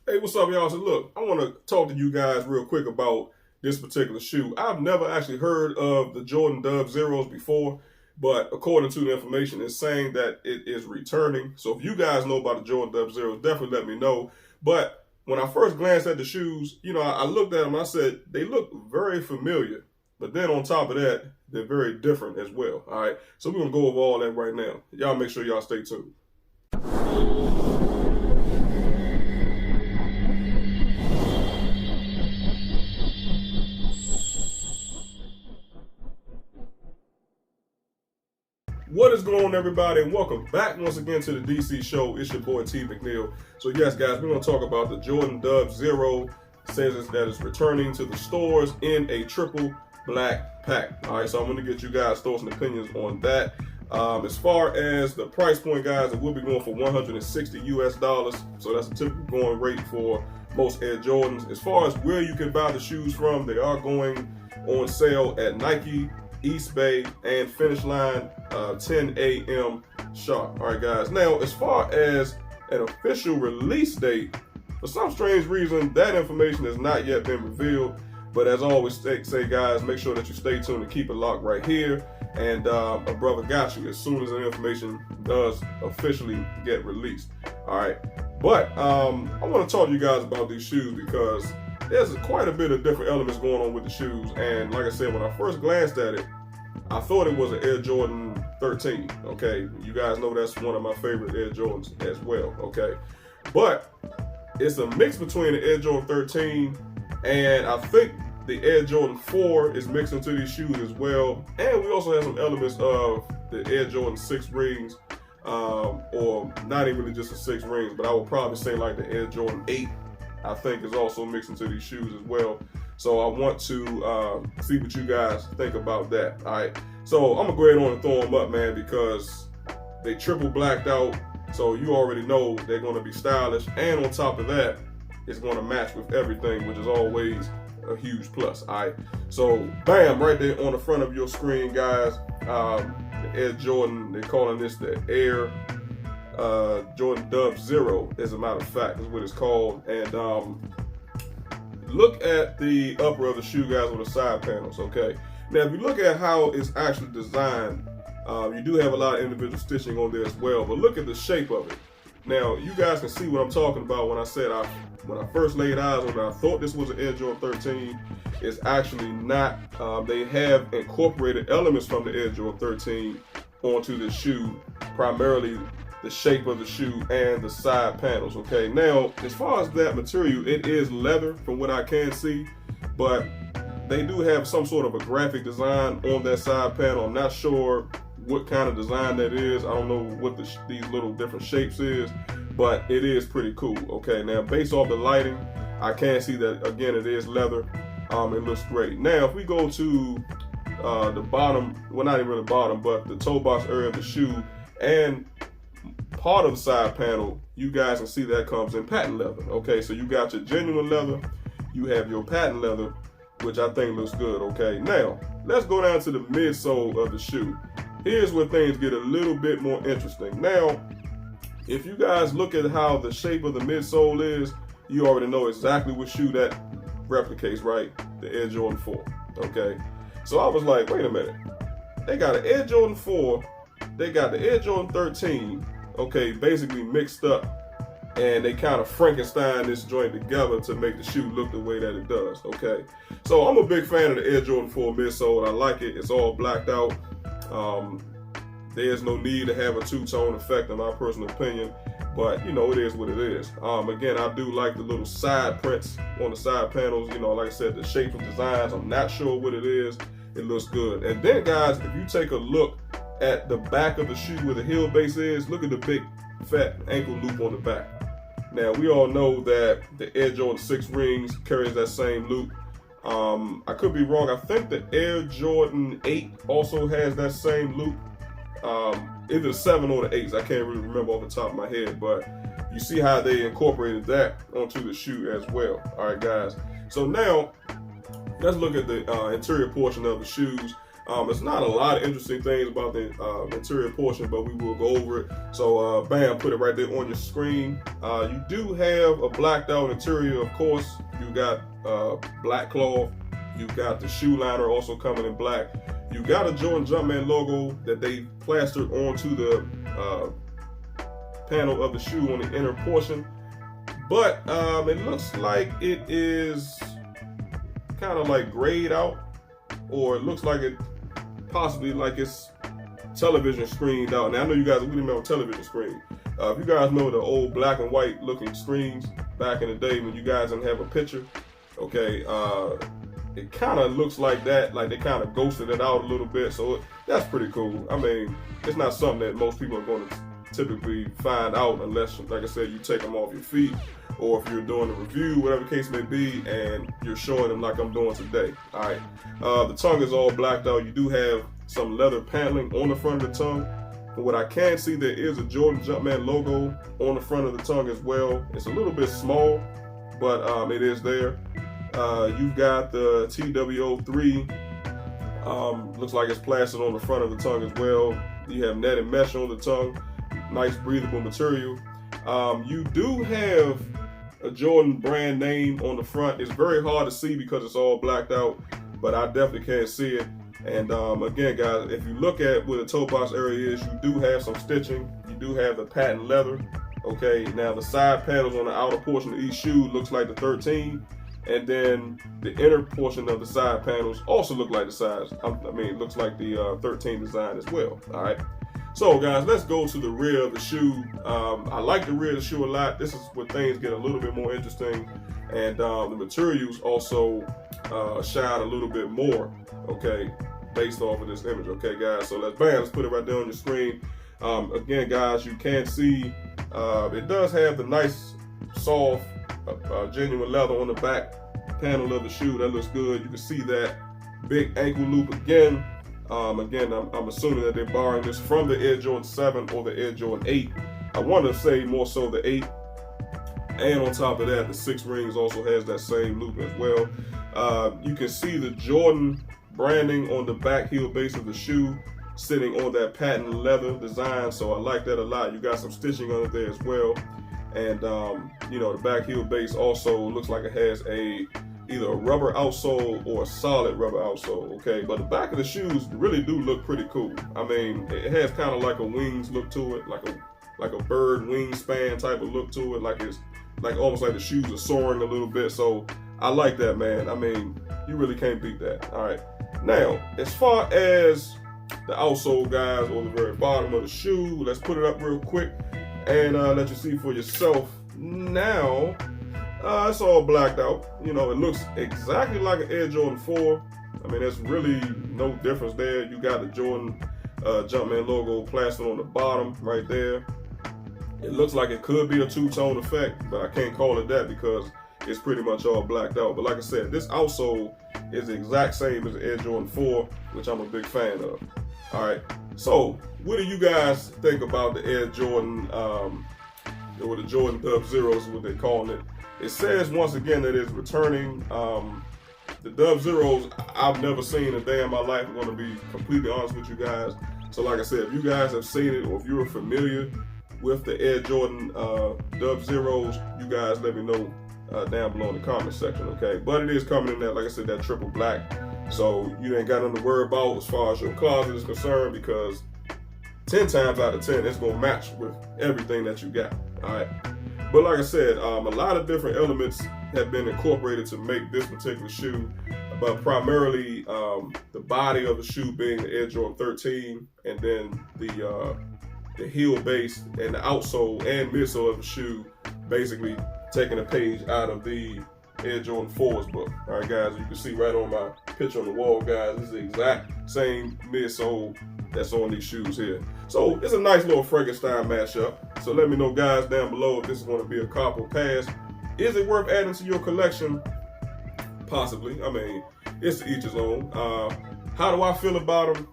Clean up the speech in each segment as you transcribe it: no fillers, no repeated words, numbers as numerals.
Hey, what's up, y'all? So look, I want to talk to you guys real quick about this particular shoe. I've never actually heard of the Jordan Dub Zeros before, but according to the information, it's saying that it is returning. So if you guys know about the Jordan Dub Zeros, definitely let me know. But when I first glanced at the shoes, I looked at them and I said, they look very familiar. But then on top of that, they're very different as well. All right. So we're going to go over all that right now. Y'all make sure y'all stay tuned. What is going on, everybody, and welcome back once again to the DC show. It's your boy T McNeil. So yes, guys, we're going to talk about the Jordan Dub Zero. It says that it's returning to the stores in a triple black pack. All right, so I'm going to get you guys thoughts and opinions on that. As far as the price point, guys, it will be going for $160 US. So that's a typical going rate for most Air Jordans. As far as where you can buy the shoes from, they are going on sale at Nike, East Bay, and Finish Line 10 a.m. sharp. All right, guys. Now, as far as an official release date, for some strange reason, that information has not yet been revealed. But as I always say, guys, make sure that you stay tuned and keep it locked right here. And a brother got you as soon as the information does officially get released. All right. But I want to talk to you guys about these shoes because there's quite a bit of different elements going on with the shoes. And like I said, when I first glanced at it, I thought it was an Air Jordan 13. Okay. You guys know that's one of my favorite Air Jordans as well. Okay. But it's a mix between the Air Jordan 13 and I think the Air Jordan 4 is mixed into these shoes as well. And we also have some elements of the Air Jordan 6 rings, or not even really just the 6 rings, but I would probably say like the Air Jordan 8, I think, is also mixed into these shoes as well. So I want to see what you guys think about that. All right. So I'm going to go ahead on and throw them up, man, because they triple blacked out. So you already know they're going to be stylish. And on top of that, it's going to match with everything, which is always a huge plus. All right. So bam, right there on the front of your screen, guys. The Air Jordan, they're calling this the Air Jordan Dub Zero, as a matter of fact, is what it's called. And look at the upper of the shoe, guys, with the side panels. Okay. Now, if you look at how it's actually designed, you do have a lot of individual stitching on there as well. But look at the shape of it. Now, you guys can see what I'm talking about when I said when I first laid eyes on it, I thought this was an Air Jordan 13. It's actually not. They have incorporated elements from the Air Jordan 13 onto the shoe, primarily the shape of the shoe and the side panels. Okay, now as far as that material, it is leather from what I can see, but they do have some sort of a graphic design on that side panel. I'm not sure what kind of design that is. I don't know what these little different shapes is, but it is pretty cool. Okay, now based off the lighting, I can see that again it is leather. It looks great. Now if we go to the bottom, well, not even the bottom, but the toe box area of the shoe and part of the side panel, you guys can see that comes in patent leather. Okay, so you got your genuine leather, you have your patent leather, which I think looks good. Okay, now let's go down to the midsole of the shoe. Here's where things get a little bit more interesting. Now, if you guys look at how the shape of the midsole is, you already know exactly what shoe that replicates, right? The Air Jordan 4. Okay, so I was like, wait a minute, they got an Air Jordan 4, they got the Air Jordan 13, okay, basically mixed up, and they kind of Frankenstein this joint together to make the shoe look the way that it does. Okay, so I'm a big fan of the Air Jordan 4 midsole. I like it. It's all blacked out. There's no need to have a two-tone effect in my personal opinion, but it is what it is. Again, I do like the little side prints on the side panels. Like I said, the shapes and designs, I'm not sure what it is. It looks good. And then, guys, if you take a look at the back of the shoe where the heel base is, look at the big fat ankle loop on the back. Now, we all know that the Air Jordan 6 rings carries that same loop. I could be wrong. I think the Air Jordan 8 also has that same loop. Either the 7 or the 8s. I can't really remember off the top of my head, but you see how they incorporated that onto the shoe as well. All right, guys. So now let's look at the interior portion of the shoes. It's not a lot of interesting things about the interior portion, but we will go over it. So, bam, put it right there on your screen. You do have a blacked out interior, of course. You got black cloth. You got the shoe liner also coming in black. You got a Jordan Jumpman logo that they plastered onto the panel of the shoe on the inner portion. But it looks like it is kind of like grayed out, or it looks like it possibly like it's television screened out. Now I know you guys, we didn't have a television screen. If you guys know the old black and white looking screens back in the day when you guys didn't have a picture, okay, it kind of looks like that, like they kind of ghosted it out a little bit. So that's pretty cool. I mean, it's not something that most people are going to typically find out unless, like I said, you take them off your feet, or if you're doing a review, whatever the case may be, and you're showing them like I'm doing today. All right, the tongue is all blacked out. You do have some leather paneling on the front of the tongue. But what I can see, there is a Jordan Jumpman logo on the front of the tongue as well. It's a little bit small, but it is there. You've got the TWO3. Looks like it's plastered on the front of the tongue as well. You have netted mesh on the tongue. Nice breathable material. You do have a Jordan brand name on the front. It's very hard to see because it's all blacked out, but I definitely can't see it. And again, guys, if you look at where the toe box area is, you do have some stitching. You do have the patent leather. Okay, now the side panels on the outer portion of each shoe looks like the 13, and then the inner portion of the side panels also look like the size. It looks like the 13 design as well. All right. So guys, let's go to the rear of the shoe. I like the rear of the shoe a lot. This is where things get a little bit more interesting, and the materials also shine a little bit more, okay, based off of this image. Okay, guys, so let's put it right there on your screen. Again, guys, you can see it does have the nice, soft, genuine leather on the back panel of the shoe. That looks good. You can see that big ankle loop again. Again, I'm assuming that they're borrowing this from the Air Jordan 7 or the Air Jordan 8. I want to say more so the 8. And on top of that, the 6 rings also has that same loop as well. You can see the Jordan branding on the back heel base of the shoe sitting on that patent leather design. So I like that a lot. You got some stitching on it there as well. And, the back heel base also looks like it has either a rubber outsole or a solid rubber outsole, okay? But the back of the shoes really do look pretty cool. I mean, it has kind of like a wings look to it, like a bird wingspan type of look to it, like it's like almost like the shoes are soaring a little bit. So I like that, man. I mean, you really can't beat that. All right. Now, as far as the outsole, guys, on the very bottom of the shoe, let's put it up real quick and let you see for yourself. Now, it's all blacked out. It looks exactly like an Air Jordan 4. I mean, there's really no difference there. You got the Jordan Jumpman logo plastered on the bottom right there. It looks like it could be a two-tone effect, but I can't call it that because it's pretty much all blacked out. But like I said, this outsole is the exact same as the Air Jordan 4, which I'm a big fan of. All right, so what do you guys think about the Air Jordan, or the Jordan Dub Zeros, what they're calling it? It says once again that it's returning. The Dub Zeros, I've never seen a day in my life. I'm going to be completely honest with you guys. So like I said, if you guys have seen it, or if you're familiar with the Air Jordan Dub Zeros, you guys let me know down below in the comment section, okay? But it is coming in that, like I said, that triple black. So you ain't got nothing to worry about as far as your closet is concerned, because 10 times out of 10, it's going to match with everything that you got, all right? But like I said, a lot of different elements have been incorporated to make this particular shoe, but primarily the body of the shoe being the Air Jordan 13, and then the heel base and the outsole and midsole of the shoe basically taking a page out of the Air Jordan 4's book. All right, guys, you can see right on my picture on the wall, guys, this is the exact same midsole that's on these shoes here. So it's a nice little Frankenstein mashup. So let me know, guys, down below if this is going to be a cop or pass. Is it worth adding to your collection? Possibly. I mean, it's to each his own. How do I feel about them?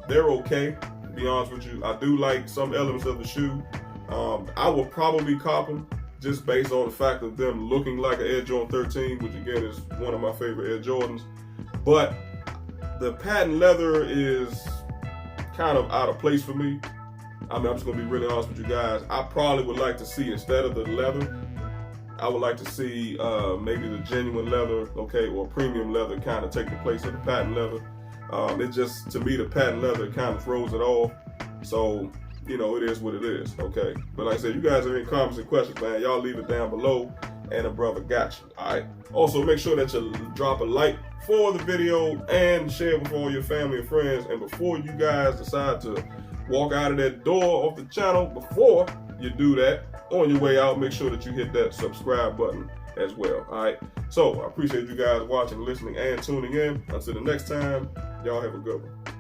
They're okay, to be honest with you. I do like some elements of the shoe. I will probably cop them just based on the fact of them looking like an Air Jordan 13, which again is one of my favorite Air Jordans. But the patent leather is kind of out of place for me. I mean, I'm just gonna be really honest with you guys. I probably would like to see, instead of the leather, I would like to see maybe the genuine leather, okay, or premium leather kind of take the place of the patent leather. It just, to me, the patent leather kind of throws it off. So, you know, it is what it is, okay? But like I said, you guys have any comments and questions, man, y'all leave it down below, and a brother got you, all right? Also, make sure that you drop a like for the video and share it with all your family and friends. And before you guys decide to walk out of that door of the channel, before you do that, on your way out, make sure that you hit that subscribe button as well, all right? So I appreciate you guys watching, listening, and tuning in. Until the next time, y'all have a good one.